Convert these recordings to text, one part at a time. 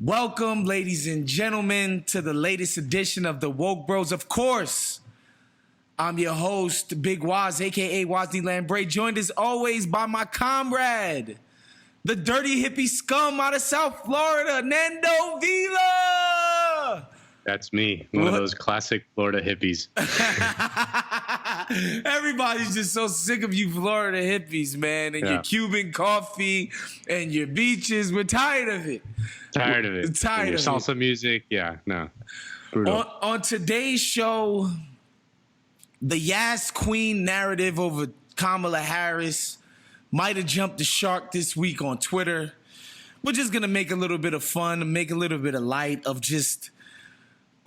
Welcome, ladies and gentlemen, to the latest edition of the Woke Bros. Of course, I'm your host, Big Wos, aka Wosny Lambre, joined as always by my comrade, the dirty hippie scum out of South Florida, Nando Vila. That's me, one of those classic Florida hippies. Everybody's just so sick of you Florida hippies, man, and your Cuban coffee and your beaches. We're tired of it. Tired of it. Tired of salsa music. Yeah, no. Brutal. On today's show, the Yas Queen narrative over Kamala Harris might have jumped the shark this week on Twitter. We're just going to make a little bit of fun, make a little bit of light of just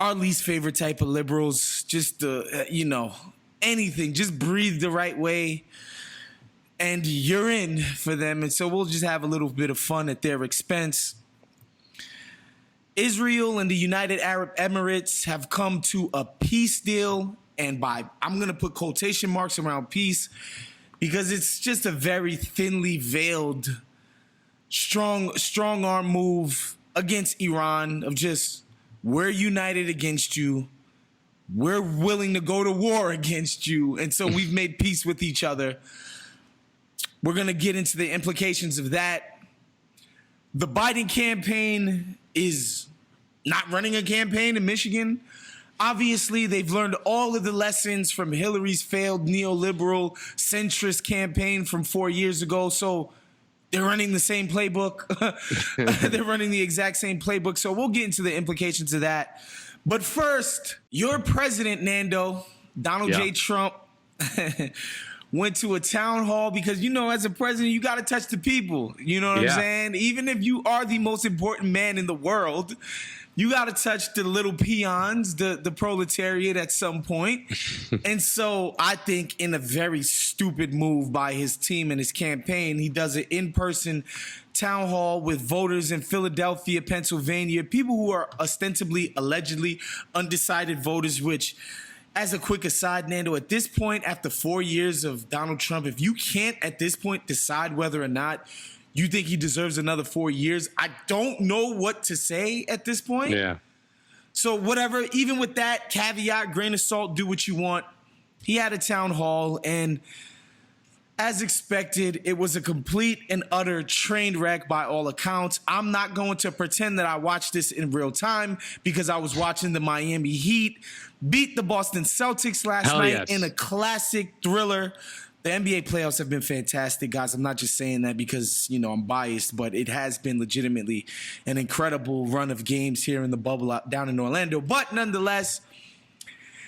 our least favorite type of liberals. Just, anything. Just breathe the right way. And you're in for them. And so we'll just have a little bit of fun at their expense. Israel and the United Arab Emirates have come to a peace deal. And I'm going to put quotation marks around peace because it's just a very thinly veiled, strong arm move against Iran of just, we're united against you. We're willing to go to war against you. And so we've made peace with each other. We're going to get into the implications of that. The Biden campaign is not running a campaign in Michigan. Obviously, they've learned all of the lessons from Hillary's failed neoliberal centrist campaign from 4 years ago. So they're running the same playbook. They're running the exact same playbook. So we'll get into the implications of that. But first, your president, Nando, Donald J. Trump, went to a town hall because, as a president, you got to touch the people. You know what I'm saying? Even if you are the most important man in the world, you got to touch the little peons, the proletariat at some point. And so I think in a very stupid move by his team and his campaign, he does an in-person town hall with voters in Philadelphia, Pennsylvania, people who are ostensibly, allegedly undecided voters, which, as a quick aside, Nando, at this point, after 4 years of Donald Trump, if you can't at this point decide whether or not you think he deserves another 4 years, I don't know what to say at this point. Yeah. So whatever, even with that caveat, grain of salt, do what you want. He had a town hall, and as expected, it was a complete and utter train wreck by all accounts. I'm not going to pretend that I watched this in real time because I was watching the Miami Heat beat the Boston Celtics last night in a classic thriller. The NBA playoffs have been fantastic, guys. I'm not just saying that because, I'm biased, but it has been legitimately an incredible run of games here in the bubble down in Orlando. But nonetheless,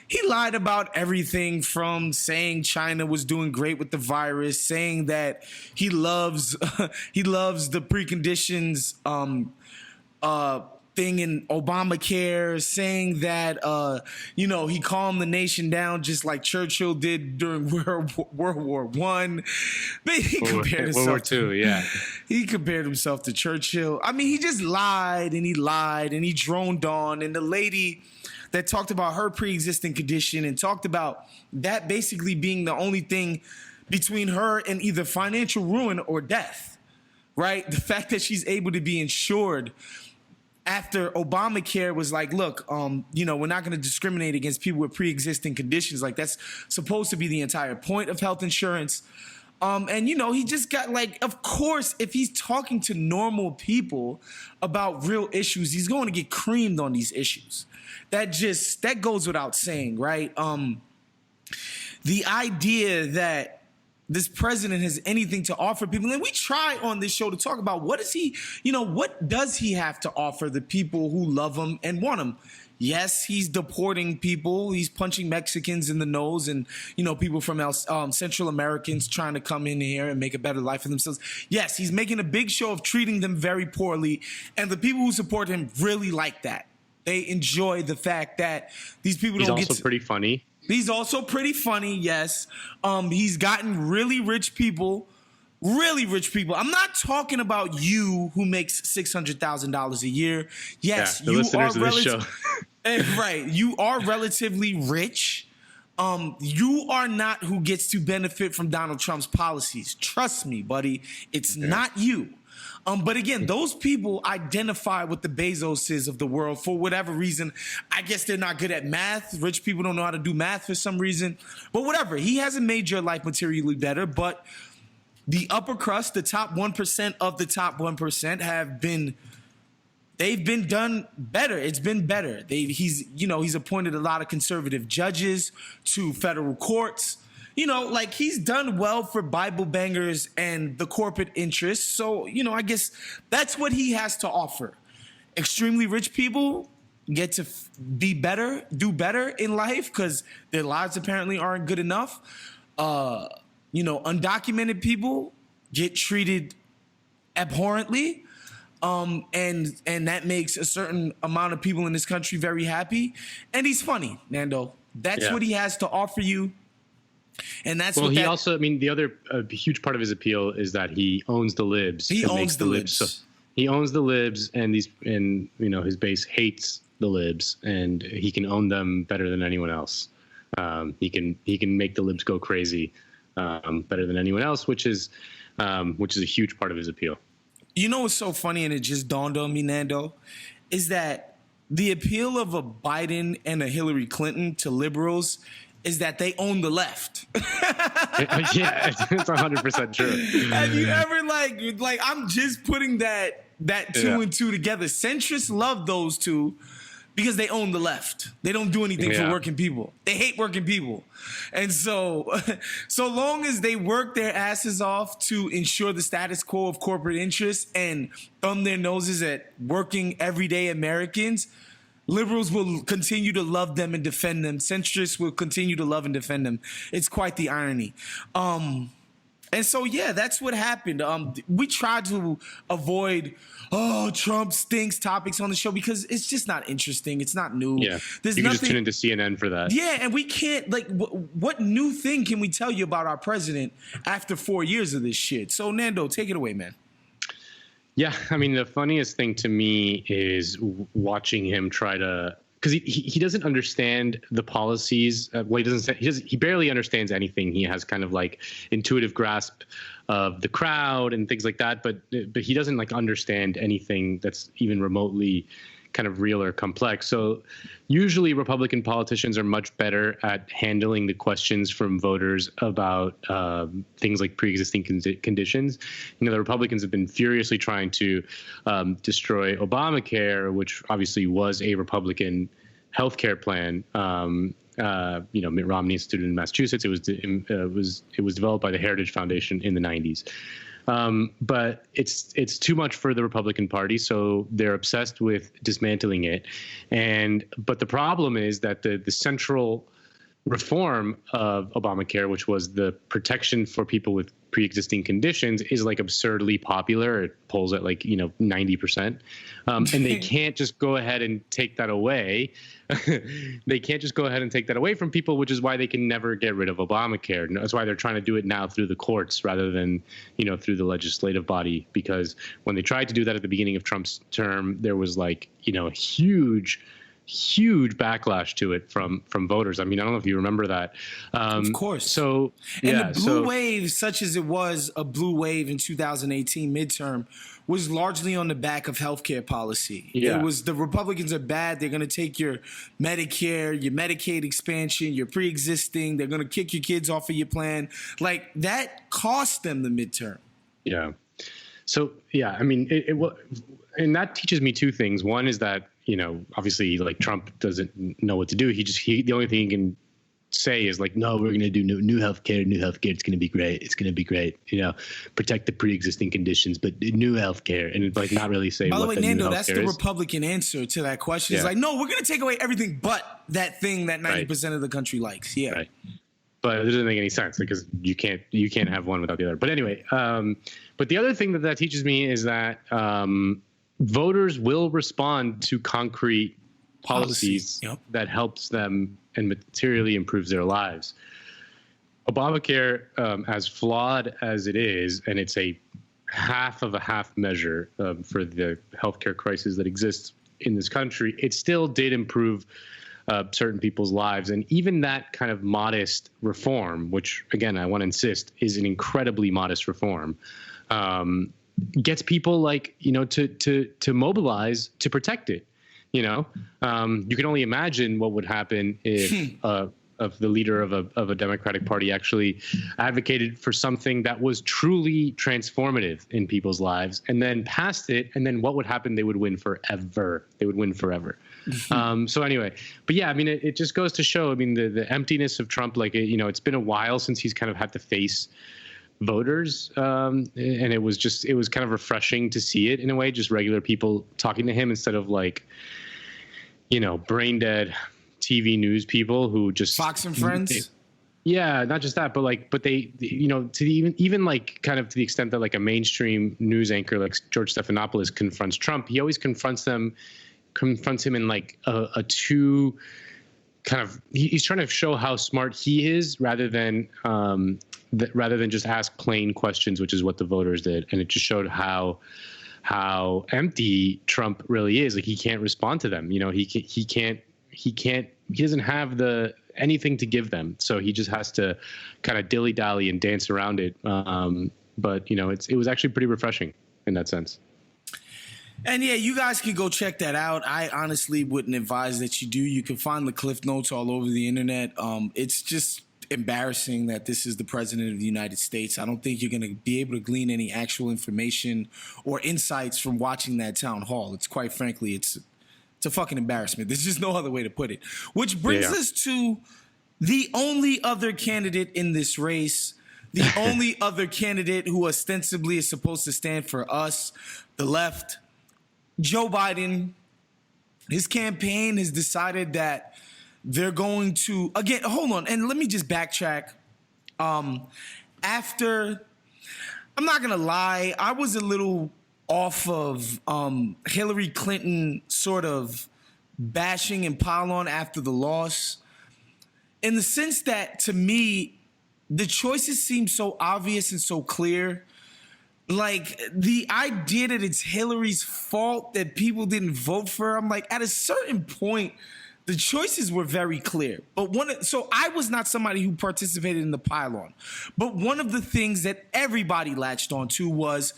he lied about everything from saying China was doing great with the virus, saying that he loves the preconditions thing in Obamacare, saying that he calmed the nation down just like Churchill did during World War I. But he compared himself World War II, yeah. He compared himself to Churchill. I mean, he just lied and he droned on, and the lady that talked about her pre-existing condition and talked about that basically being the only thing between her and either financial ruin or death, right? The fact that she's able to be insured after Obamacare was like, look, we're not going to discriminate against people with pre-existing conditions. Like, that's supposed to be the entire point of health insurance. He just got of course, if he's talking to normal people about real issues, he's going to get creamed on these issues. That goes without saying, right? The idea that this president has anything to offer people, and we try on this show to talk about what does he have to offer the people who love him and want him? Yes, he's deporting people. He's punching Mexicans in the nose and, people from Central Americans trying to come in here and make a better life for themselves. Yes, he's making a big show of treating them very poorly. And the people who support him really like that. They enjoy the fact that these people don't get to... He's also pretty funny. He's also pretty funny, yes. He's gotten really rich people. I'm not talking about you who makes $600,000 a year. Yes, the listeners of this show. Right. You are relatively rich. You are not who gets to benefit from Donald Trump's policies. Trust me, buddy. It's not you. But again, those people identify with the Bezoses of the world for whatever reason. I guess they're not good at math. Rich people don't know how to do math for some reason. But whatever. He hasn't made your life materially better. But the upper crust, the top 1% of the top 1% they've been done better. It's been better. He's appointed a lot of conservative judges to federal courts. He's done well for Bible bangers and the corporate interests. So, I guess that's what he has to offer. Extremely rich people get to do better in life because their lives apparently aren't good enough. Undocumented people get treated abhorrently. And that makes a certain amount of people in this country very happy. And he's funny, Nando. That's what he has to offer you. And that's the other huge part of his appeal is that he owns the libs. He owns the libs. So he owns the libs, and his base hates the libs, and he can own them better than anyone else. He can make the libs go crazy better than anyone else, which is a huge part of his appeal. You know what's so funny, and it just dawned on me, Nando, is that the appeal of a Biden and a Hillary Clinton to liberals is that they own the left. Yeah, it's 100% true. Have you ever like I'm just putting that two and two together. Centrists love those two because they own the left. They don't do anything for working people. They hate working people. And so long as they work their asses off to ensure the status quo of corporate interests and thumb their noses at working everyday Americans, liberals will continue to love them and defend them. Centrists will continue to love and defend them. It's quite the irony. And so, that's what happened. We tried to avoid, Trump stinks topics on the show because it's just not interesting. It's not new. Yeah, There's you can nothing, just tune into CNN for that. Yeah, and we can't, what new thing can we tell you about our president after 4 years of this shit? So, Nando, take it away, man. Yeah, I mean, the funniest thing to me is watching him try to, because he doesn't understand the policies. He barely understands anything. He has kind of like intuitive grasp of the crowd and things like that, but he doesn't understand anything that's even remotely kind of real or complex. So usually Republican politicians are much better at handling the questions from voters about things like pre-existing conditions. The Republicans have been furiously trying to destroy Obamacare, which obviously was a Republican healthcare plan. Mitt Romney Institute in Massachusetts. It was developed by the Heritage Foundation in the 90s. But it's too much for the Republican Party, so they're obsessed with dismantling it. But the problem is that the central reform of Obamacare, which was the protection for people with pre-existing conditions, is absurdly popular. It polls at 90%. And they can't just go ahead and take that away. They can't just go ahead and take that away from people, which is why they can never get rid of Obamacare. That's why they're trying to do it now through the courts rather than, through the legislative body. Because when they tried to do that at the beginning of Trump's term, there was huge backlash to it from voters. I mean, I don't know if you remember that. Of course. So, and the blue wave, such as it was a blue wave in 2018 midterm, was largely on the back of healthcare policy. Yeah. It was the Republicans are bad. They're going to take your Medicare, your Medicaid expansion, your pre-existing. They're going to kick your kids off of your plan. That cost them the midterm. Yeah. So, I mean, and that teaches me two things. One is that, obviously, Trump doesn't know what to do. The only thing he can say is no, we're going to do new healthcare. It's going to be great. It's going to be great. Protect the pre-existing conditions, but new healthcare, and not really say. By the what way, Nando, that's the is. Republican answer to that question. It's no, we're going to take away everything but that thing that 90% of the country likes. Yeah. Right. But it doesn't make any sense because you can't have one without the other. But anyway, but the other thing that teaches me is that voters will respond to concrete policies that helps them and materially improves their lives. Obamacare, as flawed as it is, and it's a half of a half measure for the healthcare crisis that exists in this country, it still did improve certain people's lives. And even that kind of modest reform, which, again, I want to insist, is an incredibly modest reform, gets people like, to mobilize to protect it. You can only imagine what would happen if of the leader of a Democratic Party actually advocated for something that was truly transformative in people's lives and then passed it. And then what would happen? They would win forever. They would win forever. So anyway, but yeah, I mean, it just goes to show, I mean, the emptiness of Trump, like, it's been a while since he's kind of had to face voters. And it was kind of refreshing to see it in a way, just regular people talking to him instead of like, brain dead TV news people who just Fox and Friends. Yeah, not just that, but they, to even like kind of to the extent that like a mainstream news anchor like George Stephanopoulos confronts Trump, he always confronts him in like a two kind of, he's trying to show how smart he is rather than just ask plain questions, which is what the voters did, and it just showed how empty Trump really is. Like he can't respond to them. He doesn't have anything to give them. So he just has to kind of dilly dally and dance around it. But it was actually pretty refreshing in that sense. And yeah, you guys can go check that out. I honestly wouldn't advise that you do. You can find the Cliff Notes all over the internet. It's just embarrassing that this is the president of the United States. I don't think you're going to be able to glean any actual information or insights from watching that town hall. It's quite frankly, it's a fucking embarrassment. There's just no other way to put it. Which brings us to the only other candidate in this race, the only other candidate who ostensibly is supposed to stand for us, the left, Joe Biden. His campaign has decided that they're going to, again, hold on, and let me just backtrack. After, I'm not going to lie, I was a little off of Hillary Clinton sort of bashing and pile on after the loss, in the sense that, to me, the choices seem so obvious and so clear. Like, the idea that it's Hillary's fault that people didn't vote for her, I'm like, at a certain point, the choices were very clear. So I was not somebody who participated in the pile-on. But one of the things that everybody latched onto was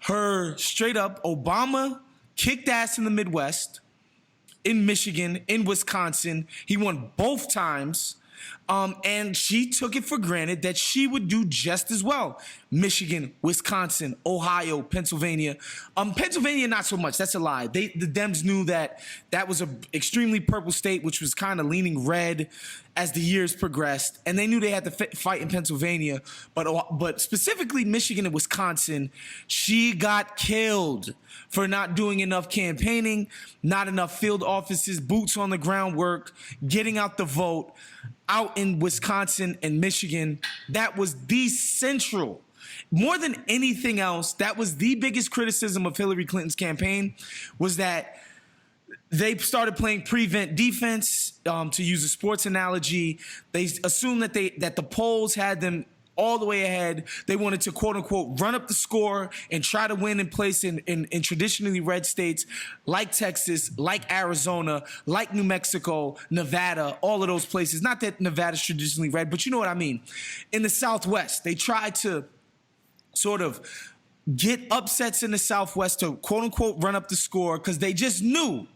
her straight up, Obama kicked ass in the Midwest, in Michigan, in Wisconsin. He won both times. And she took it for granted that she would do just as well. Michigan, Wisconsin, Ohio, Pennsylvania. Pennsylvania, not so much. That's a lie. The Dems knew that was an extremely purple state, which was kind of leaning red as the years progressed. And they knew they had to fight in Pennsylvania. But specifically Michigan and Wisconsin, she got killed for not doing enough campaigning, not enough field offices, boots on the ground work, getting out the vote. Out in Wisconsin and Michigan, that was the central. More than anything else, that was the biggest criticism of Hillary Clinton's campaign, was that they started playing prevent defense, to use a sports analogy. They assumed that the polls had them all the way ahead. They wanted to, quote unquote, run up the score and try to win in place in traditionally red states like Texas, like Arizona, like New Mexico, Nevada, all of those places. Not that Nevada's traditionally red, but you know what I mean. In the Southwest, they tried to sort of get upsets in the Southwest to, quote unquote, run up the score because they just knew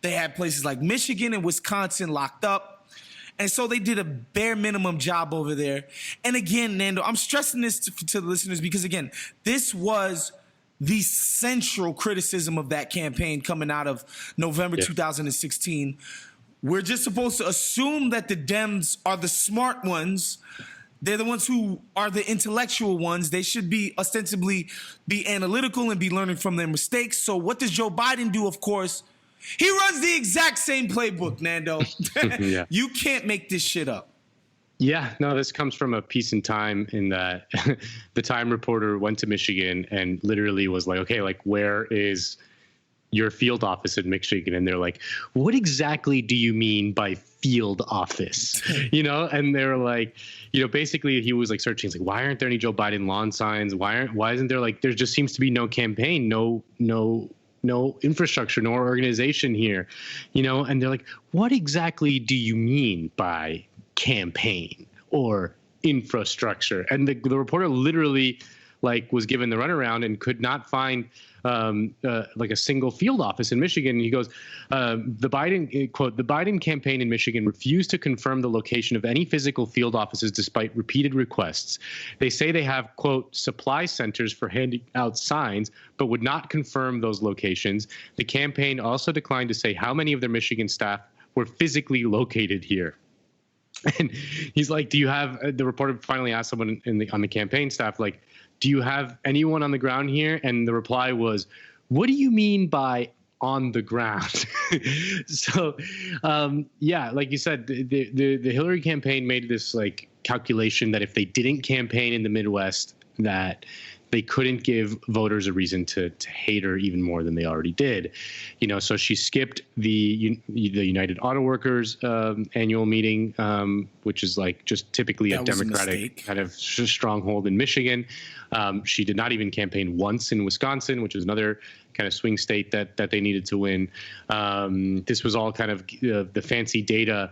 they had places like Michigan and Wisconsin locked up. And so they did a bare minimum job over there. And again, Nando, I'm stressing this to the listeners because, again, this was the central criticism of that campaign coming out of November 2016. We're just supposed to assume that the Dems are the smart ones. They're the ones who are the intellectual ones. They should be ostensibly be analytical and be learning from their mistakes. So what does Joe Biden do? Of course, he runs the exact same playbook, Nando. Yeah. You can't make this shit up. Yeah, no, this comes from a piece in Time in that the Time reporter went to Michigan and literally was like, okay, like, where is your field office in Michigan? And they're like, what exactly do you mean by field office? And they're like, basically he was like searching, it's like, why aren't there any Joe Biden lawn signs? Why isn't there, like, there just seems to be no campaign, no infrastructure, no organization here, and they're like, what exactly do you mean by campaign or infrastructure? And the reporter literally like was given the runaround and could not find like a single field office in Michigan. And he goes, the Biden campaign in Michigan refused to confirm the location of any physical field offices despite repeated requests. They say they have, quote, supply centers for handing out signs, but would not confirm those locations. The campaign also declined to say how many of their Michigan staff were physically located here. And he's like, do you have, the reporter finally asked someone on the campaign staff, like, do you have anyone on the ground here? And the reply was, what do you mean by on the ground? So, yeah, like you said, the Hillary campaign made this like calculation that if they didn't campaign in the Midwest, that they couldn't give voters a reason to hate her even more than they already did. You know, so she skipped the United Auto Workers annual meeting, which is like just typically a Democratic kind of stronghold in Michigan. She did not even campaign once in Wisconsin, which is another kind of swing state that they needed to win. This was all kind of the fancy data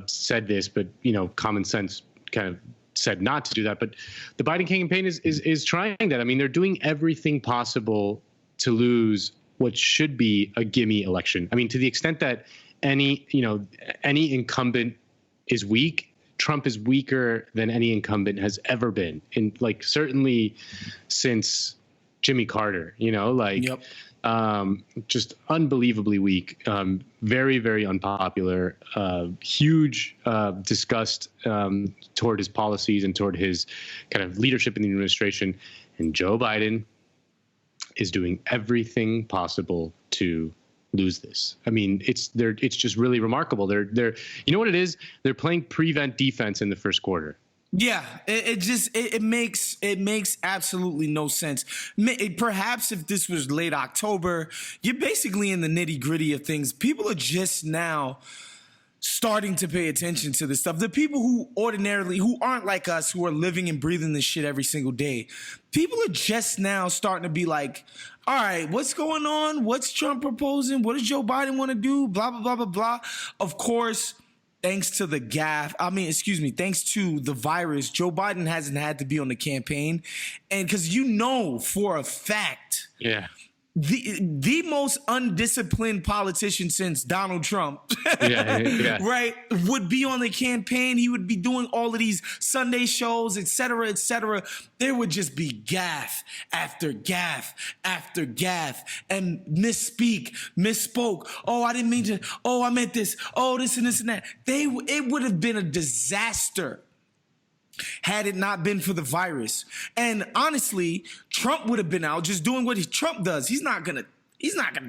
said this, but, you know, common sense kind of said not to do that. But the Biden campaign is trying that. I mean, they're doing everything possible to lose what should be a gimme election. I mean, to the extent that any incumbent is weak, Trump is weaker than any incumbent has ever been, in like certainly since Jimmy Carter, you know, like yep. Just unbelievably weak, very, very unpopular, huge disgust toward his policies and toward his kind of leadership in the administration. And Joe Biden is doing everything possible to lose this. I mean, it's just really remarkable. They're you know what it is? They're playing prevent defense in the first quarter. Yeah, it makes absolutely no sense. Perhaps if this was late October, you're basically in the nitty gritty of things. People are just now starting to pay attention to this stuff. The people who aren't like us, who are living and breathing this shit every single day, people are just now starting to be like, all right, what's going on? What's Trump proposing? What does Joe Biden want to do? Blah, blah, blah, blah, blah. Of course, thanks to the virus, Joe Biden hasn't had to be on the campaign. And because you know for a fact, yeah, the most undisciplined politician since Donald Trump, yeah. right, would be on the campaign. He would be doing all of these Sunday shows, et cetera, et cetera. There would just be gaffe after gaffe after gaffe and misspoke. Oh, I didn't mean to. Oh, I meant this. Oh, this and this and that. It would have been a disaster had it not been for the virus. And honestly, Trump would have been out just doing what Trump does. He's not gonna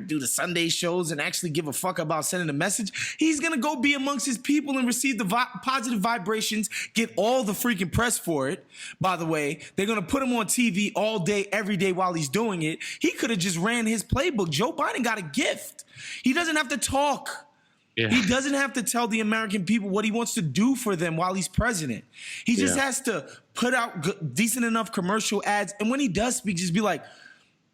do the Sunday shows and actually give a fuck about sending a message. He's gonna go be amongst his people and receive the positive vibrations, get all the freaking press for it. By the way, they're gonna put him on TV all day, every day while he's doing it. He could have just ran his playbook. Joe Biden got a gift. He doesn't have to talk. Yeah. He doesn't have to tell the American people what he wants to do for them while he's president. He just has to put out decent enough commercial ads. And when he does speak, just be like,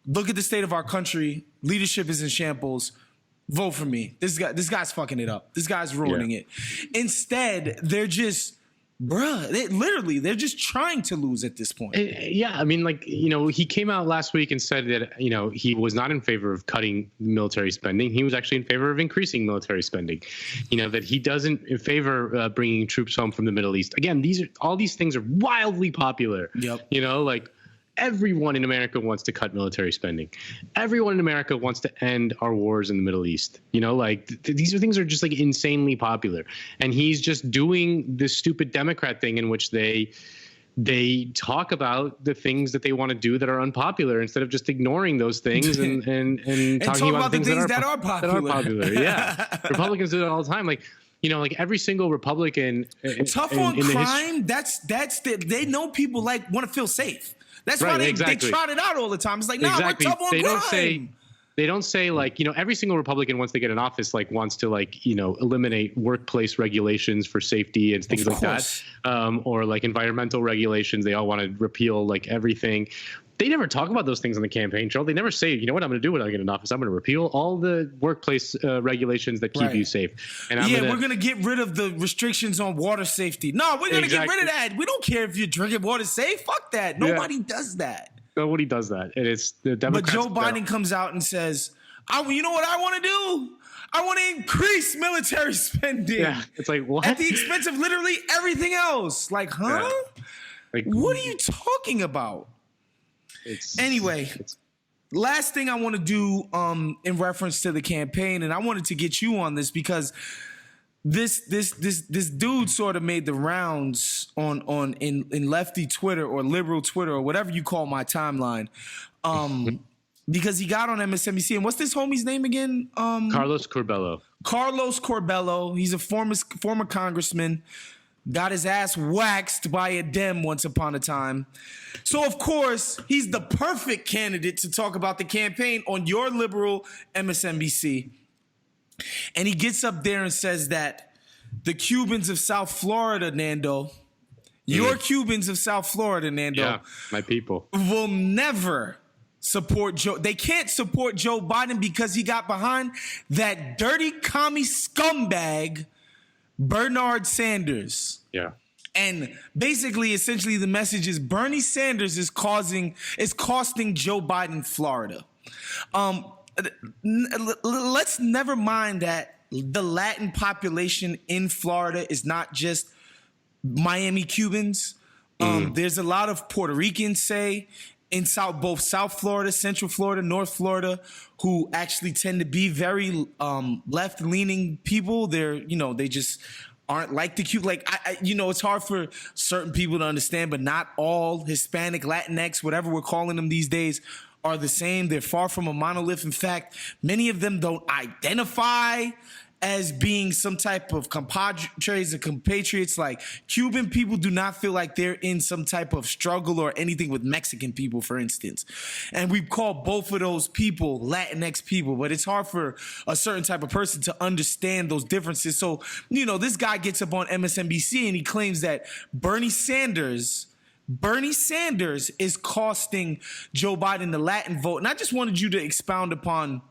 look at the state of our country. Leadership is in shambles. Vote for me. This guy's fucking it up. This guy's ruining it. Instead, they're just, they're just trying to lose at this point. Yeah, I mean, like, you know, he came out last week and said that, you know, he was not in favor of cutting military spending. He was actually in favor of increasing military spending. You know, that he doesn't favor bringing troops home from the Middle East. Again, all these things are wildly popular. Yep. You know, like, everyone in America wants to cut military spending. Everyone in America wants to end our wars in the Middle East. You know, like these things are just like insanely popular. And he's just doing this stupid Democrat thing in which they talk about the things that they want to do that are unpopular instead of just ignoring those things and talking about the things that are popular. Yeah. Republicans do it all the time. Like, you know, like every single Republican tough on crime. They know people like want to feel safe. That's why they trot it out all the time. It's like, we're tough on crime. They don't say like, you know, every single Republican, once they get in office, like wants to like, you know, eliminate workplace regulations for safety and things like that. Or like environmental regulations. They all want to repeal like everything. They never talk about those things on the campaign trail. They never say, you know what I'm going to do when I get in office? I'm going to repeal all the workplace regulations that keep you safe. And we're going to get rid of the restrictions on water safety. No, we're going to get rid of that. We don't care if you're drinking water safe. Fuck that. Nobody does that. Nobody does that. And it's the But Democrats. Joe Biden comes out and says, you know what I want to do? I want to increase military spending. Yeah, it's like, what? At the expense of literally everything else. Like, huh? Yeah. Like, what are you talking about? Anyway, last thing I want to do in reference to the campaign, and I wanted to get you on this because this dude sort of made the rounds in lefty Twitter or liberal Twitter or whatever you call my timeline. Because he got on MSNBC, and what's this homie's name again? Carlos Corbello. Carlos Corbello. He's a former congressman. Got his ass waxed by a Dem once upon a time. So, of course, he's the perfect candidate to talk about the campaign on your liberal MSNBC. And he gets up there and says that the Cubans of South Florida, Nando, your Cubans of South Florida, Nando, yeah, my people, will never support Joe. They can't support Joe Biden because he got behind that dirty commie scumbag, Bernard Sanders. Yeah. And basically, essentially, the message is Bernie Sanders is costing Joe Biden Florida. Let's never mind that the Latin population in Florida is not just Miami Cubans. There's a lot of Puerto Ricans, say, in both South Florida, Central Florida, North Florida, who actually tend to be very left-leaning people. They just aren't like the Cuban. Like, it's hard for certain people to understand, but not all Hispanic, Latinx, whatever we're calling them these days, are the same. They're far from a monolith. In fact, many of them don't identify as being some type of compadres or compatriots. Like, Cuban people do not feel like they're in some type of struggle or anything with Mexican people, for instance. And we call both of those people Latinx people, but it's hard for a certain type of person to understand those differences. So, this guy gets up on MSNBC and he claims that Bernie Sanders is costing Joe Biden the Latin vote. And I just wanted you to expound upon,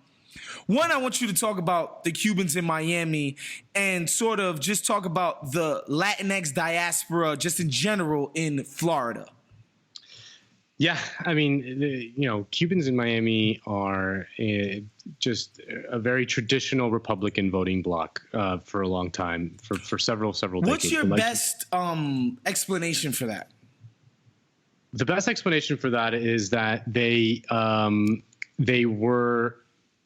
one, I want you to talk about the Cubans in Miami and sort of just talk about the Latinx diaspora just in general in Florida. Yeah, I mean, Cubans in Miami are just a very traditional Republican voting bloc for a long time, for several decades. What's your best explanation for that? The best explanation for that is that they were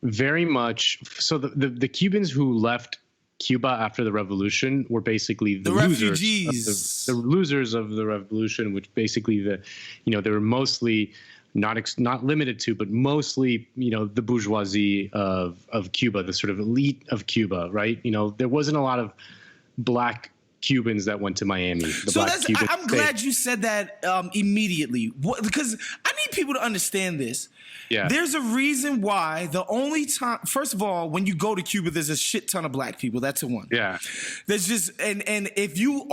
very much so. The Cubans who left Cuba after the revolution were basically the refugees, the losers of the revolution, which basically they were mostly not limited to, but mostly the bourgeoisie of Cuba, the sort of elite of Cuba, right? There wasn't a lot of black Cubans that went to Miami. I'm glad you said that immediately, because I need people to understand this. Yeah. There's a reason why the only time, first of all, when you go to Cuba, there's a shit ton of black people. That's a one. Yeah. There's just, and if you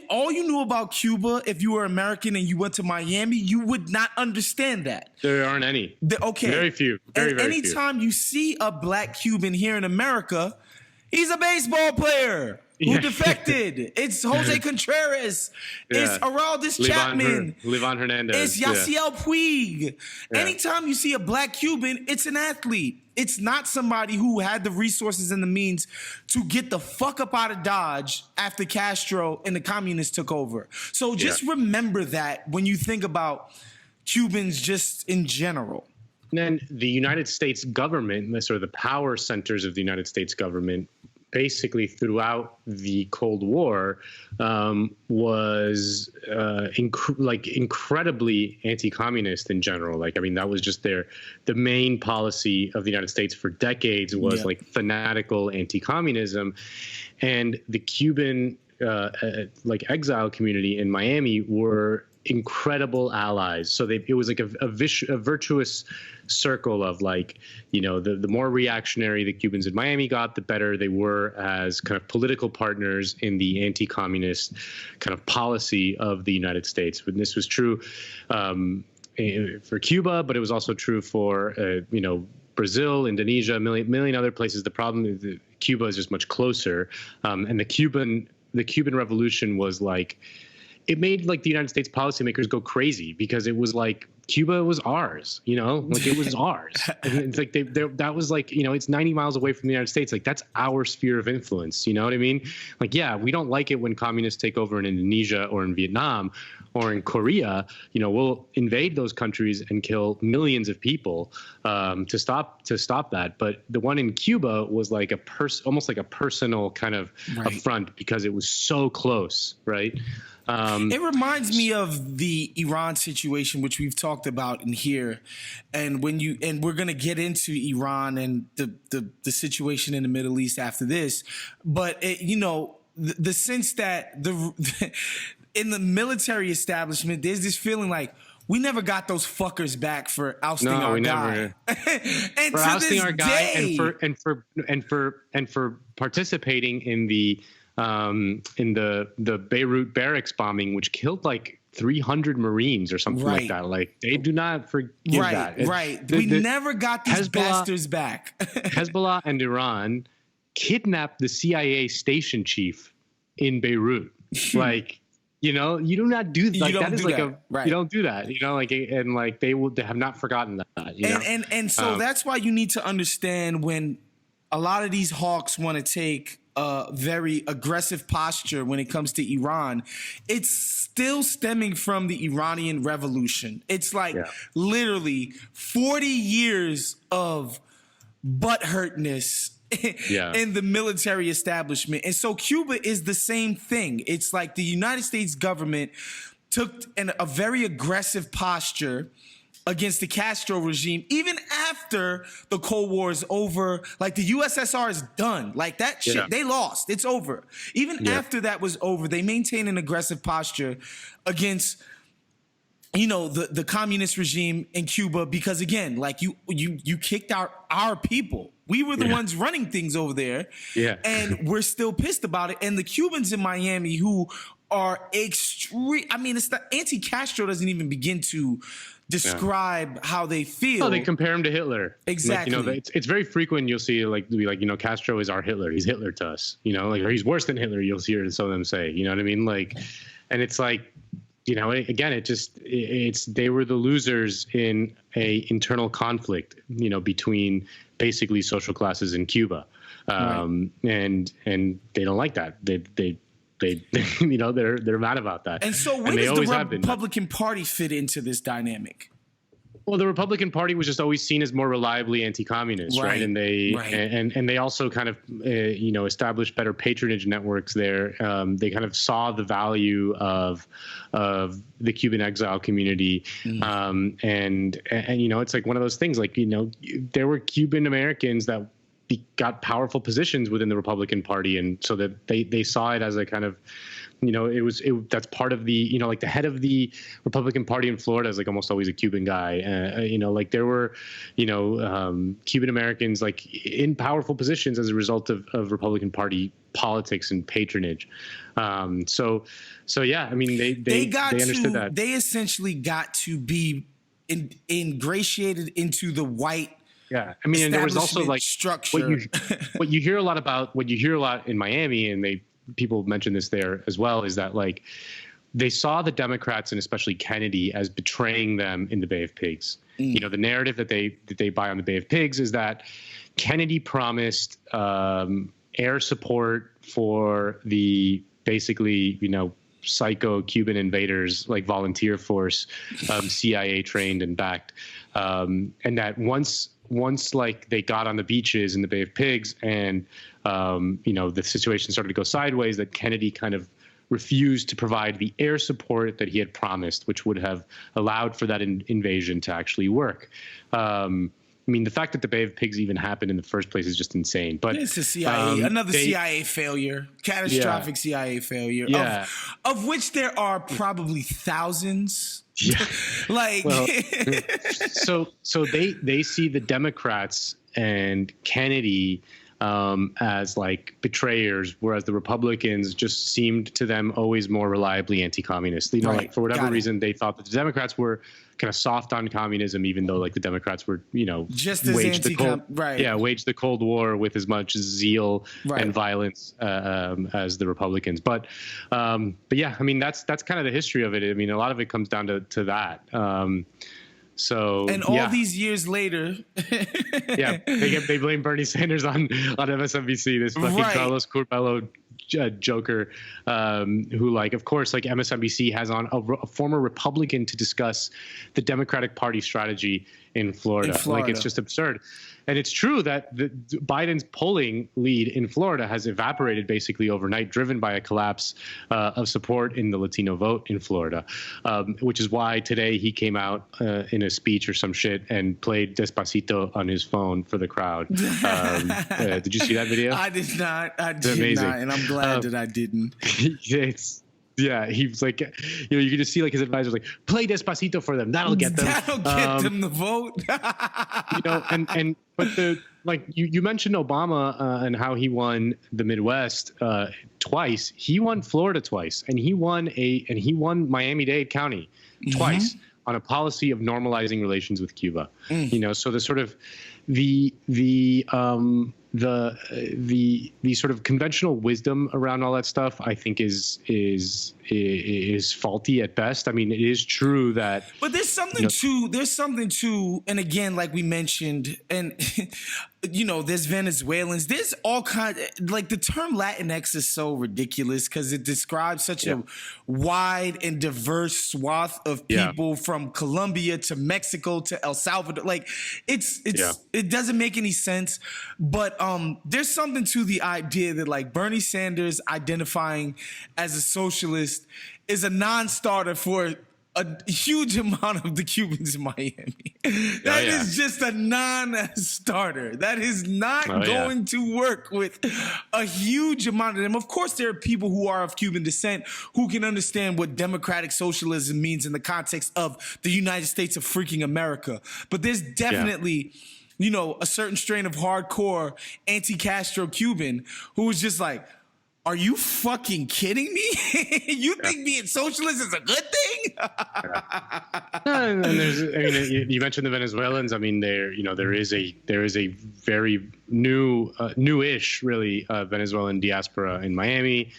all you knew about Cuba, if you were American and you went to Miami, you would not understand that. There aren't any. Okay. Very few. Very few. Anytime you see a black Cuban here in America, he's a baseball player who defected. It's Jose Contreras. Yeah. It's Aroldis Chapman. Livan Hernandez. It's Yasiel Puig. Yeah. Anytime you see a black Cuban, it's an athlete. It's not somebody who had the resources and the means to get the fuck up out of Dodge after Castro and the communists took over. So just remember that when you think about Cubans just in general. And then the United States government, the power centers of the United States government, basically throughout the Cold War, was incredibly anti-communist in general. That was just the main policy of the United States for decades was fanatical anti-communism. And the Cuban exile community in Miami were incredible allies. So it was a virtuous circle of the more reactionary the Cubans in Miami got, the better they were as kind of political partners in the anti-communist kind of policy of the United States. And this was true for Cuba, but it was also true for Brazil, Indonesia, a million other places. The problem is that Cuba is just much closer, and the Cuban Revolution was it made the United States policymakers go crazy because it was Cuba was ours, like it was ours. And it's like that was like, it's 90 miles away from the United States. Like that's our sphere of influence. You know what I mean? Like, yeah, we don't like it when communists take over in Indonesia or in Vietnam or in Korea. We'll invade those countries and kill millions of people to stop that. But the one in Cuba was like almost like a personal kind of affront because it was so close, right? It reminds me of the Iran situation, which we've talked about in here, and we're gonna get into Iran and the situation in the Middle East after this, but the sense that in the military establishment, there's this feeling like we never got those fuckers back for ousting our guy. And for ousting our guy and for participating in the Beirut barracks bombing, which killed like 300 Marines or something like that. Like they do not forgive that. We never got these bastards back. Hezbollah and Iran kidnapped the CIA station chief in Beirut. Like, you do not do like that. Is like you don't do that. And like they have not forgotten that. And so that's why you need to understand when a lot of these hawks want to take a very aggressive posture when it comes to Iran, it's still stemming from the Iranian Revolution. It's like literally 40 years of butthurtness in the military establishment. And so Cuba is the same thing. It's like the United States government took a very aggressive posture against the Castro regime, even after the Cold War is over. Like the USSR is done. Like that shit, they lost. It's over. Even after that was over, they maintained an aggressive posture against, the communist regime in Cuba because, again, like you kicked out our people. We were the ones running things over there. Yeah. And we're still pissed about it. And the Cubans in Miami who are extreme. I mean, it's the anti-Castro doesn't even begin to describe how they feel. Oh, they compare him to Hitler. Exactly. Like, it's very frequent. You'll see Castro is our Hitler. He's Hitler to us. Or he's worse than Hitler. You'll hear some of them say. You know what I mean? Like, and it's like, again, they were the losers in a internal conflict. Between basically social classes in Cuba, and they don't like that. They're mad about that. And so where does the Republican Party fit into this dynamic? Well, the Republican Party was just always seen as more reliably anti-communist, right? And they and they also kind of established better patronage networks there. They kind of saw the value of the Cuban exile community, and it's like one of those things. Like there were Cuban Americans that got powerful positions within the Republican Party, and so that they saw it as a kind of that's part of the like the head of the Republican Party in Florida is like almost always a Cuban guy. Like there were Cuban Americans like in powerful positions as a result of Republican Party politics and patronage. So yeah, I mean they understood that. They essentially got to be ingratiated into the white. Yeah, I mean, and there was also like structure. What you hear a lot in Miami, and people mention this there as well, is that like they saw the Democrats and especially Kennedy as betraying them in the Bay of Pigs. The narrative that they buy on the Bay of Pigs is that Kennedy promised air support for the basically psycho Cuban invaders, like volunteer force, CIA trained and backed, and that once like they got on the beaches in the Bay of Pigs and the situation started to go sideways, that Kennedy kind of refused to provide the air support that he had promised, which would have allowed for that invasion to actually work. I mean, the fact that the Bay of Pigs even happened in the first place is just insane. But it's a CIA failure, catastrophic CIA failure, of which there are probably thousands. Yeah. So they see the Democrats and Kennedy as like betrayers, whereas the Republicans just seemed to them always more reliably anti-communist. Like for whatever reason, they thought that the Democrats were kind of soft on communism, even though like the Democrats were, just as waged the Cold War with as much zeal and violence as the Republicans. But yeah, I mean that's kind of the history of it. I mean, a lot of it comes down to that. So And all these years later, yeah, they blame Bernie Sanders on MSNBC. This fucking Carlos Curbelo joker, who, like, of course, like, MSNBC has on a former Republican to discuss the Democratic Party strategy in Florida. Like, it's just absurd. And it's true that Biden's polling lead in Florida has evaporated basically overnight, driven by a collapse of support in the Latino vote in Florida, which is why today he came out in a speech or some shit and played Despacito on his phone for the crowd. Did you see that video? I did not. I did not, and I'm glad that I didn't. Yeah, he was like, you can just see, like, his advisors like, play Despacito for them. That'll get them. That'll get them the vote. But you mentioned Obama and how he won the Midwest twice. He won Florida twice, and he won Miami-Dade County twice on a policy of normalizing relations with Cuba. So the sort of the sort of conventional wisdom around all that stuff, I think, is faulty at best. I mean, it is true that, but there's something to, and again, like we mentioned, and there's Venezuelans, there's all kinds, like, the term Latinx is so ridiculous because it describes such a wide and diverse swath of people from Colombia to Mexico to El Salvador. Like, it doesn't make any sense. But there's something to the idea that, like, Bernie Sanders identifying as a socialist is a non-starter for a huge amount of the Cubans in Miami. That is just a non-starter. That is not going to work with a huge amount of them. Of course, there are people who are of Cuban descent who can understand what democratic socialism means in the context of the United States of freaking America. But there's definitely, a certain strain of hardcore anti-Castro Cuban who is just like, are you fucking kidding me? You think being socialist is a good thing? And you mentioned the Venezuelans. I mean, there is a very newish, really, Venezuelan diaspora in Miami.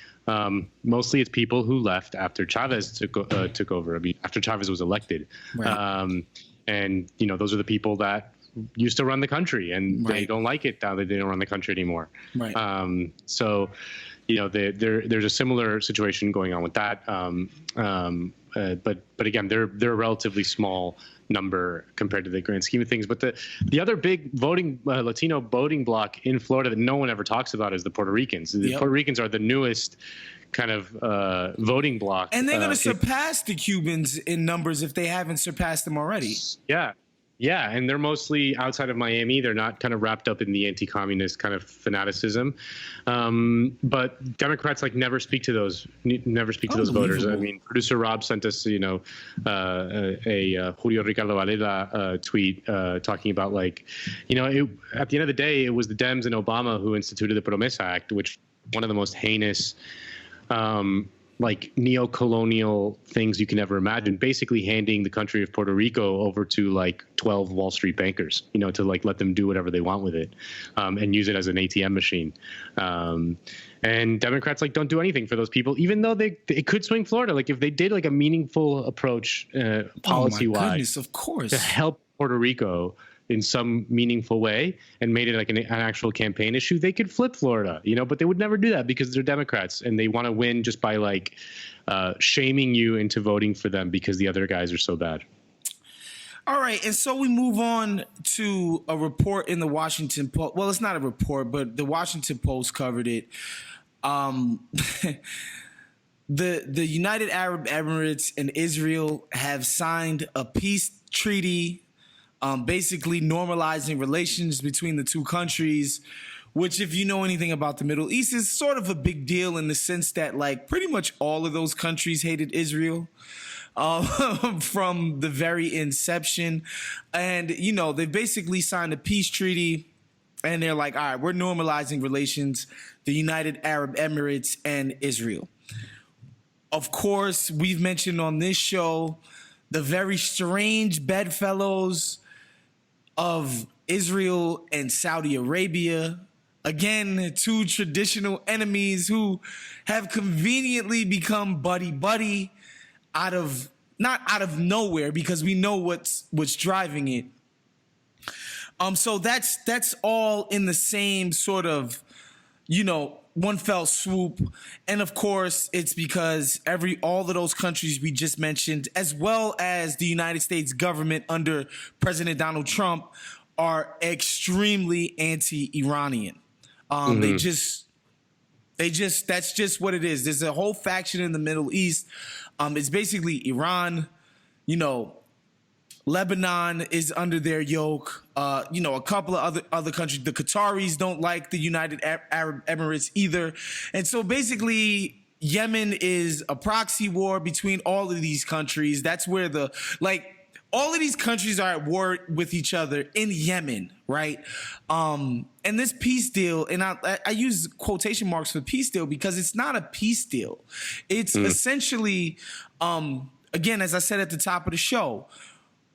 Mostly it's people who left after Chavez took over. I mean, after Chavez was elected. Right. And those are the people that used to run the country, and they don't like it now that they don't run the country anymore. Right. So, there's a similar situation going on with that. But again, they're a relatively small number compared to the grand scheme of things. But the other big Latino voting bloc in Florida that no one ever talks about is the Puerto Ricans. The Puerto Ricans are the newest kind of voting bloc. And they're going to surpass the Cubans in numbers if they haven't surpassed them already. Yeah, and they're mostly outside of Miami. They're not kind of wrapped up in the anti-communist kind of fanaticism. But Democrats never speak to those voters. I mean, producer Rob sent us, a Julio Ricardo Valeda tweet talking about, at the end of the day, it was the Dems and Obama who instituted the Promesa Act, which one of the most heinous neo-colonial things you can ever imagine, basically handing the country of Puerto Rico over to 12 Wall Street bankers, to let them do whatever they want with it, and use it as an ATM machine. And Democrats don't do anything for those people, even though it could swing Florida. If they did a meaningful approach policy-wise, of course, to help Puerto Rico in some meaningful way and made it an actual campaign issue, they could flip Florida, but they would never do that because they're Democrats and they want to win just by shaming you into voting for them because the other guys are so bad. All right. And so we move on to a report in the Washington Post. Well, it's not a report, but the Washington Post covered it. The United Arab Emirates and Israel have signed a peace treaty, basically normalizing relations between the two countries, which, if you know anything about the Middle East, is sort of a big deal in the sense that pretty much all of those countries hated Israel from the very inception. And, they basically signed a peace treaty and they're like, all right, we're normalizing relations, the United Arab Emirates and Israel. Of course, we've mentioned on this show the very strange bedfellows of Israel and Saudi Arabia. Again, two traditional enemies who have conveniently become buddy-buddy out of not out of nowhere, because we know what's driving it. So that's all in the same sort of, one fell swoop. And of course, it's because all of those countries we just mentioned, as well as the United States government under President Donald Trump, are extremely anti-Iranian. That's just what it is. There's a whole faction in the Middle East. It's basically Iran, Lebanon is under their yoke. A couple of other countries. The Qataris don't like the United Arab Emirates either. And so basically, Yemen is a proxy war between all of these countries. That's where all of these countries are at war with each other in Yemen, right? And this peace deal, and I use quotation marks for peace deal because it's not a peace deal. It's essentially, again, as I said at the top of the show,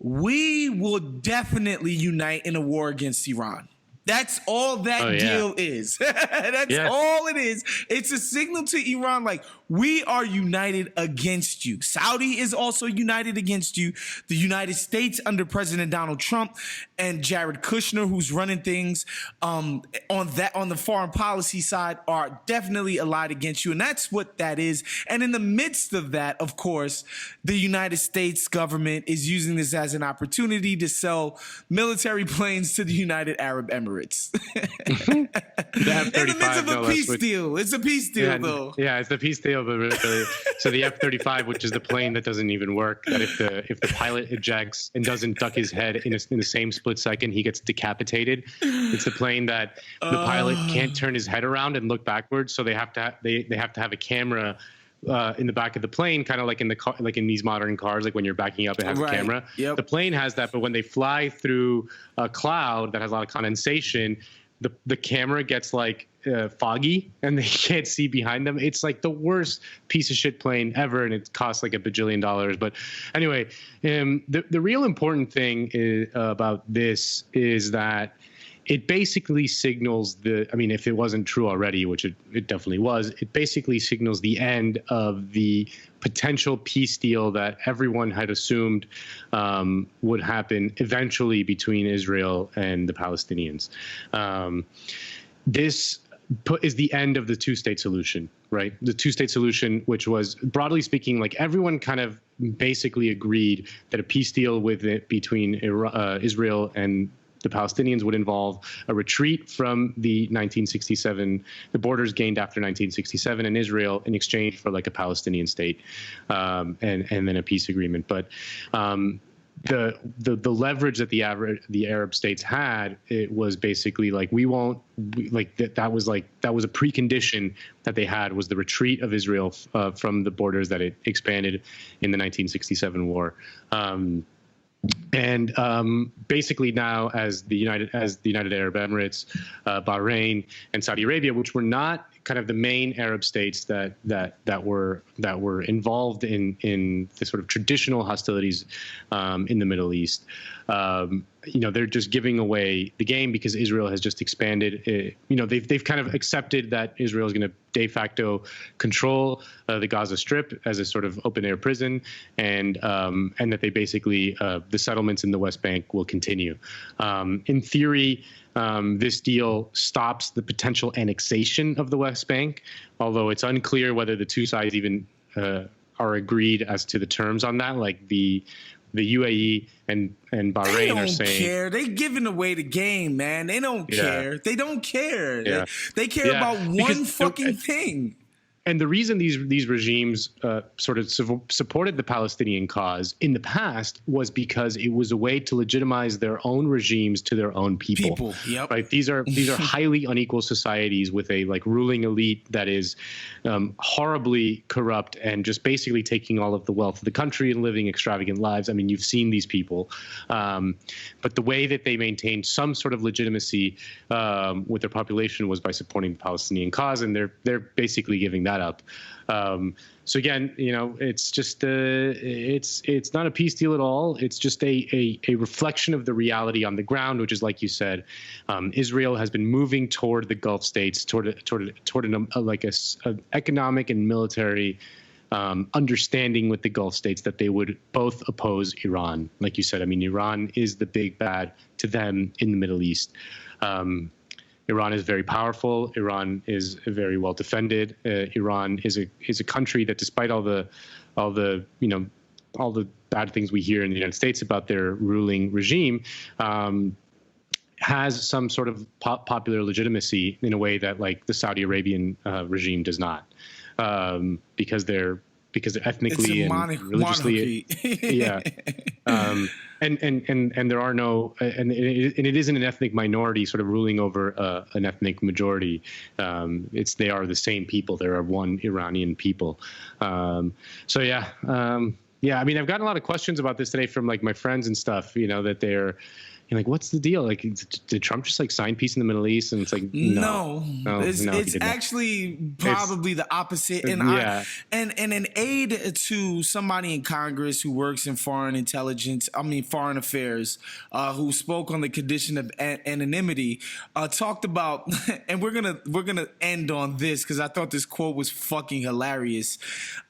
we will definitely unite in a war against Iran. That's all that deal is. That's all it is. It's a signal to Iran, like, we are united against you. Saudi is also united against you. The United States under President Donald Trump and Jared Kushner, who's running things on the foreign policy side, are definitely allied against you. And that's what that is. And in the midst of that, of course, the United States government is using this as an opportunity to sell military planes to the United Arab Emirates. The F-35, in the midst of a peace deal. It's a peace deal, though. Yeah, it's the peace deal, but really, so the F-35, which is the plane that doesn't even work, that if the pilot ejects and doesn't duck his head in the same split second, he gets decapitated. It's the plane that the pilot can't turn his head around and look backwards, so they have to have a camera in the back of the plane, kind of like in the car, like in these modern cars, like when you're backing up, it has a camera. Yep. The plane has that, but when they fly through a cloud that has a lot of condensation, the camera gets foggy and they can't see behind them. It's like the worst piece of shit plane ever, and it costs like $1 bajillion. But anyway, the real important thing about this is that it basically signals if it wasn't true already, which it definitely was, it basically signals the end of the potential peace deal that everyone had assumed would happen eventually between Israel and the Palestinians. This is the end of the two-state solution, right? The two-state solution, which was, broadly speaking, like everyone kind of basically agreed that a peace deal between Israel and the Palestinians would involve a retreat from the borders gained after 1967 in Israel in exchange for like a Palestinian state, and then a peace agreement. But the leverage that the Arab states had, it was basically like that was a precondition that they had, was the retreat of Israel from the borders that it expanded in the 1967 war. And basically now, as the United Arab Emirates, Bahrain, and Saudi Arabia, which were not kind of the main Arab states that were involved in the sort of traditional hostilities in the Middle East, they're just giving away the game because Israel has just expanded. They've kind of accepted that Israel is going to de facto control the Gaza Strip as a sort of open air prison, and that they basically the settlements in the West Bank will continue. In theory, this deal stops the potential annexation of the West Bank, although it's unclear whether the two sides even are agreed as to the terms on that. Like the UAE and Bahrain are saying, they don't care. They giving away the game, man. They don't care. They don't care. Yeah. They care about one fucking thing. And the reason these regimes sort of supported the Palestinian cause in the past was because it was a way to legitimize their own regimes to their own people. Yep. Right. These are highly unequal societies with a ruling elite that is horribly corrupt and just basically taking all of the wealth of the country and living extravagant lives. I mean, you've seen these people, but the way that they maintained some sort of legitimacy with their population was by supporting the Palestinian cause, and they're basically giving that up. So again, it's just it's not a peace deal at all. It's just a reflection of the reality on the ground, which is, like you said, Israel has been moving toward the Gulf states, toward an economic and military understanding with the Gulf states that they would both oppose Iran. Like you said, I mean, Iran is the big bad to them in the Middle East. Iran is very powerful. Iran is very well defended. Iran is a country that, despite all the bad things we hear in the United States about their ruling regime, has some sort of popular legitimacy in a way that, like, the Saudi Arabian regime does not, because they're ethnically and religiously, yeah, and there are no, and it isn't an ethnic minority sort of ruling over an ethnic majority. They are the same people. There are one Iranian people. So yeah. Yeah, I mean, I've gotten a lot of questions about this today from, like, my friends and stuff, that they're, like, what's the deal? Like, did Trump just, like, sign peace in the Middle East? And it's like, no. It's actually probably the opposite. And and an aide to somebody in Congress who works in foreign affairs, who spoke on the condition of anonymity, talked about, and we're gonna end on this because I thought this quote was fucking hilarious.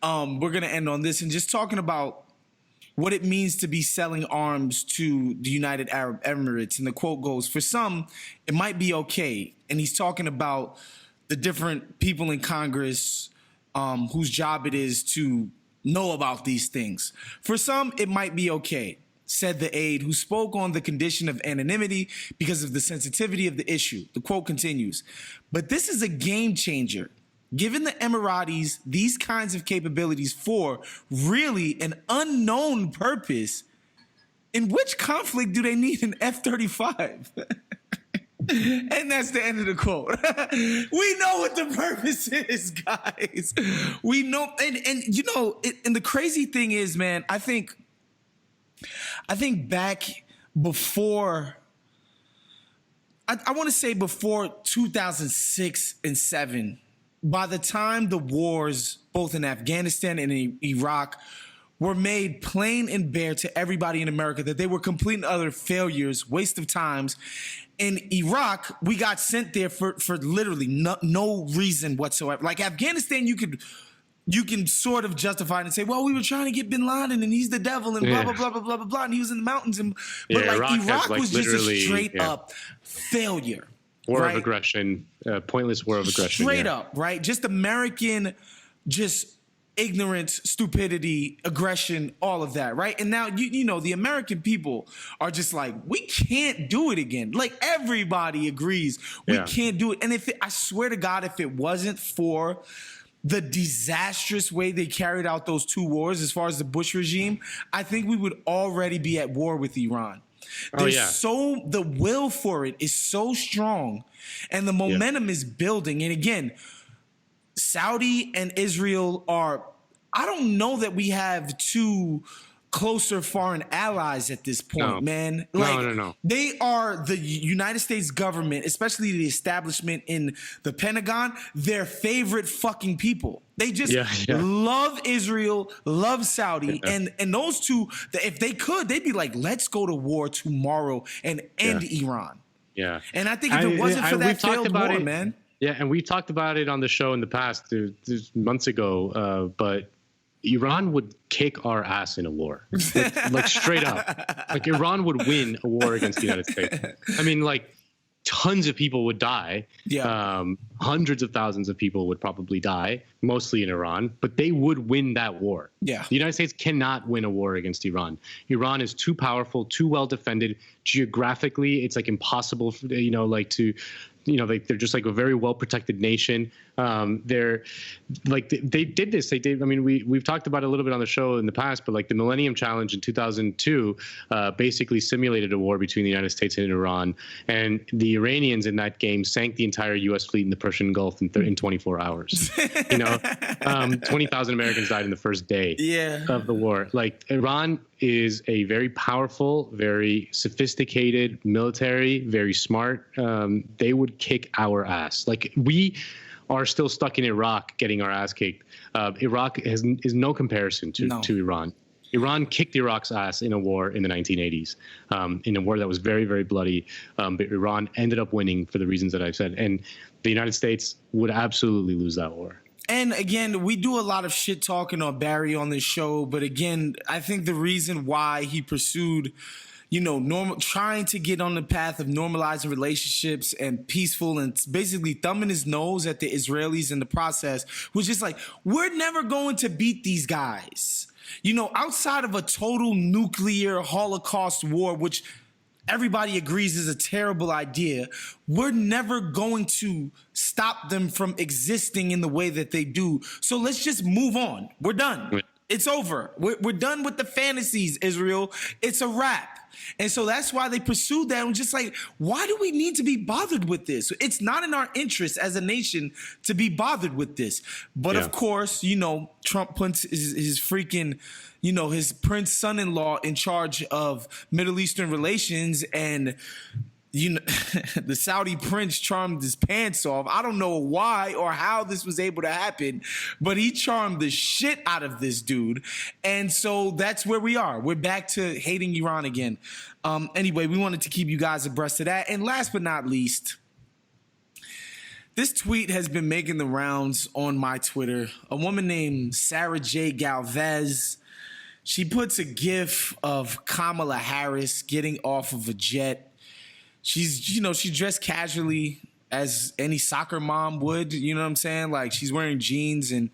We're gonna end on this and just talking about what it means to be selling arms to the United Arab Emirates. And the quote goes, for some, it might be okay. And he's talking about the different people in Congress whose job it is to know about these things. For some, it might be okay, said the aide, who spoke on the condition of anonymity because of the sensitivity of the issue. The quote continues, but this is a game changer. Given the Emiratis these kinds of capabilities for really an unknown purpose, in which conflict do they need an F-35? And that's the end of the quote. We know what the purpose is, guys. We know, and the crazy thing is, man, I think back before, I want to say before 2006 and 2007, by the time the wars, both in Afghanistan and in Iraq, were made plain and bare to everybody in America that they were complete and utter failures, waste of times. In Iraq, we got sent there for literally no reason whatsoever. Like Afghanistan, you can sort of justify it and say, well, we were trying to get bin Laden and he's the devil and blah, blah, blah, blah, blah, blah, blah, and he was in the mountains. But Iraq was just a straight up failure. War of aggression, pointless war of aggression. Straight up, right? Just American, just ignorance, stupidity, aggression, all of that, right? And now, the American people are just like, we can't do it again. Like, everybody agrees we can't do it. And I swear to God, if it wasn't for the disastrous way they carried out those two wars as far as the Bush regime, I think we would already be at war with Iran. The will for it is so strong and the momentum is building. And again, Saudi and Israel I don't know that we have two closer foreign allies at this point, man. No. They are the United States government, especially the establishment in the Pentagon, their favorite fucking people. They just love Israel, love Saudi, and those two, if they could, they'd be like, let's go to war tomorrow and end Iran. Yeah. And I think if it wasn't for that failed war, man. Yeah, and we talked about it on the show in the past, months ago, but Iran would kick our ass in a war, like straight up. Like, Iran would win a war against the United States. I mean, like, tons of people would die. Yeah. Hundreds of thousands of people would probably die, mostly in Iran, but they would win that war. Yeah. The United States cannot win a war against Iran. Iran is too powerful, too well defended. Geographically, it's like impossible, they're just like a very well protected nation. They're like, they did this. I mean, we've talked about it a little bit on the show in the past, but like the Millennium Challenge in 2002 basically simulated a war between the United States and Iran. And the Iranians in that game sank the entire U.S. fleet in the Persian Gulf in 24 hours. 20,000 Americans died in the first day of the war. Like, Iran is a very powerful, very sophisticated military, very smart. They would kick our ass. Like, we are still stuck in Iraq getting our ass kicked. Iraq is no comparison to Iran. Iran kicked Iraq's ass in a war in the 1980s, in a war that was very, very bloody. But Iran ended up winning for the reasons that I've said. And the United States would absolutely lose that war. And again, we do a lot of shit talking on Barry on this show, but again, I think the reason why he pursued, trying to get on the path of normalizing relationships and peaceful and basically thumbing his nose at the Israelis in the process was just like, we're never going to beat these guys. Outside of a total nuclear Holocaust war, which everybody agrees is a terrible idea, we're never going to stop them from existing in the way that they do. So let's just move on. We're done. It's over. We're done with the fantasies, Israel. It's a wrap. And so that's why they pursued that. I'm just like, why do we need to be bothered with this? It's not in our interest as a nation to be bothered with this. But of course, Trump puts his freaking, his prince son-in-law in charge of Middle Eastern relations, and the Saudi prince charmed his pants off. I don't know why or how this was able to happen, but he charmed the shit out of this dude. And so that's where we are. We're back to hating Iran again. Anyway, we wanted to keep you guys abreast of that. And last but not least, this tweet has been making the rounds on my Twitter. A woman named Sarah J. Galvez. She puts a gif of Kamala Harris getting off of a jet. She's, she dressed casually as any soccer mom would, you know what I'm saying? Like, she's wearing jeans, and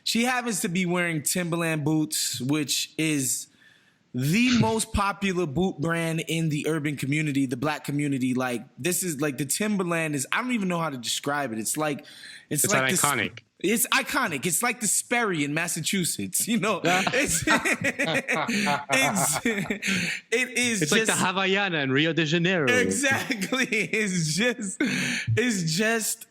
she happens to be wearing Timberland boots, which is the most popular boot brand in the urban community, the black community. Like, this is like the Timberland is, I don't even know how to describe it. It's like iconic. It's iconic. It's like the Sperry in Massachusetts. It's It's like the Havaiana in Rio de Janeiro. Exactly. It's just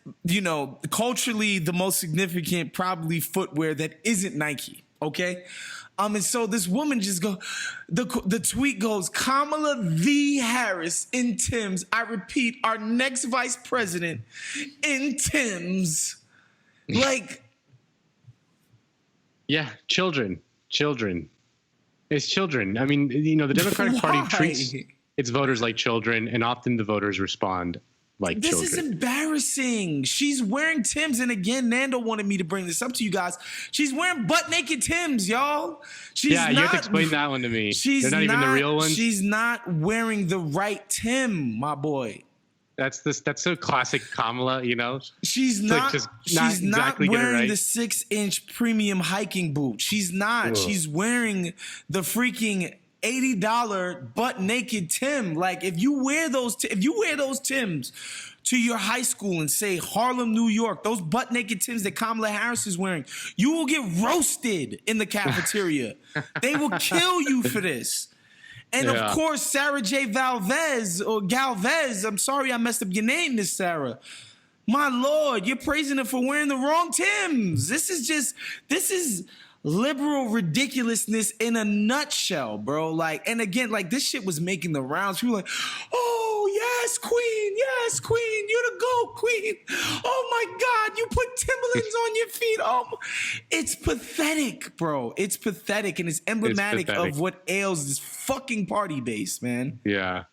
culturally the most significant probably footwear that isn't Nike. Okay. And so this woman just the tweet goes, Kamala V. Harris in Tim's. I repeat, our next vice president in Tim's. Like, yeah, children. It's children. I mean, the Democratic Party treats its voters like children, and often the voters respond like children. This is embarrassing. She's wearing Tim's, and again, Nando wanted me to bring this up to you guys. She's wearing butt naked Tim's, y'all. You have to explain that one to me. They're not even the real ones. She's not wearing the right Tim, my boy. That's so classic Kamala, She's not exactly wearing the 6-inch premium hiking boot. She's not. Ugh. She's wearing the freaking $80 butt naked Tim. Like, if you wear those Tims to your high school and say Harlem, New York, those butt naked Tims that Kamala Harris is wearing, you will get roasted in the cafeteria. They will kill you for this. And of course, Sarah J. Galvez, I'm sorry I messed up your name, Miss Sarah. My Lord, you're praising her for wearing the wrong Timbs. This is liberal ridiculousness in a nutshell, bro. Like, and again, like, this shit was making the rounds. People were like, oh, yes, queen, you're the GOAT, queen. Oh my God, you put Timberlands on your feet. Oh, it's pathetic, bro. It's pathetic, and it's emblematic of what ails this fucking party base, man. Yeah.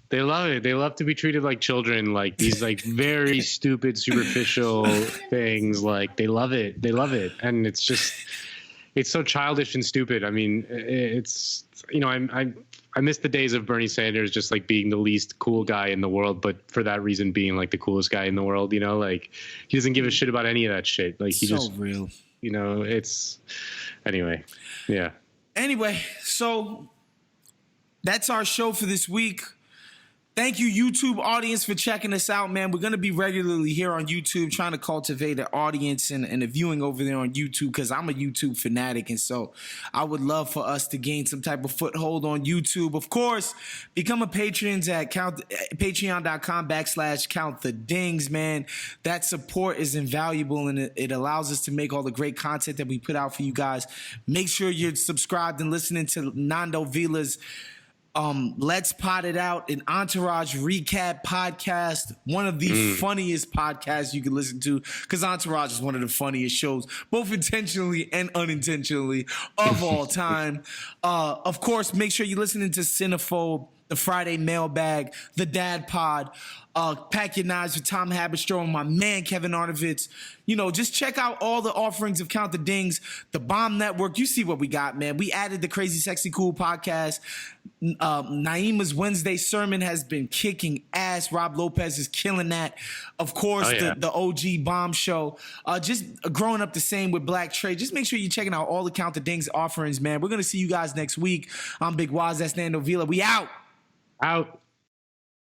They love it. They love to be treated like children, like these like very stupid, superficial things. Like, they love it. They love it. And it's just, it's so childish and stupid. I mean, it's, I miss the days of Bernie Sanders just like being the least cool guy in the world, but for that reason being like the coolest guy in the world, like he doesn't give a shit about any of that shit. Like, he just real. It's anyway. Yeah. Anyway, so that's our show for this week. Thank you, YouTube audience, for checking us out, man. We're going to be regularly here on YouTube trying to cultivate an audience and a viewing over there on YouTube, because I'm a YouTube fanatic, and so I would love for us to gain some type of foothold on YouTube. Of course, become a patron at patreon.com/countthedings, man. That support is invaluable, and it allows us to make all the great content that we put out for you guys. Make sure you're subscribed and listening to Nando Vila's Let's Pot It Out, an Entourage recap podcast, one of the funniest podcasts you can listen to, because Entourage is one of the funniest shows, both intentionally and unintentionally, of all time. Of course, make sure you're listening to Cinephobe, the Friday Mailbag, the Dad Pod. Pack Your Knives with Tom Haberstroh and my man Kevin Arnovitz. You know, just check out all the offerings of Count the Dings, the Bomb Network. You see what we got, man. We added the Crazy Sexy Cool podcast. Naima's Wednesday sermon has been kicking ass. Rob Lopez is killing that. Of course, the OG Bomb Show. Just growing up the same with Black Trey. Just make sure you're checking out all the Count the Dings offerings, man. We're going to see you guys next week. I'm Big Wos, that's Nando Vila. We out. Out.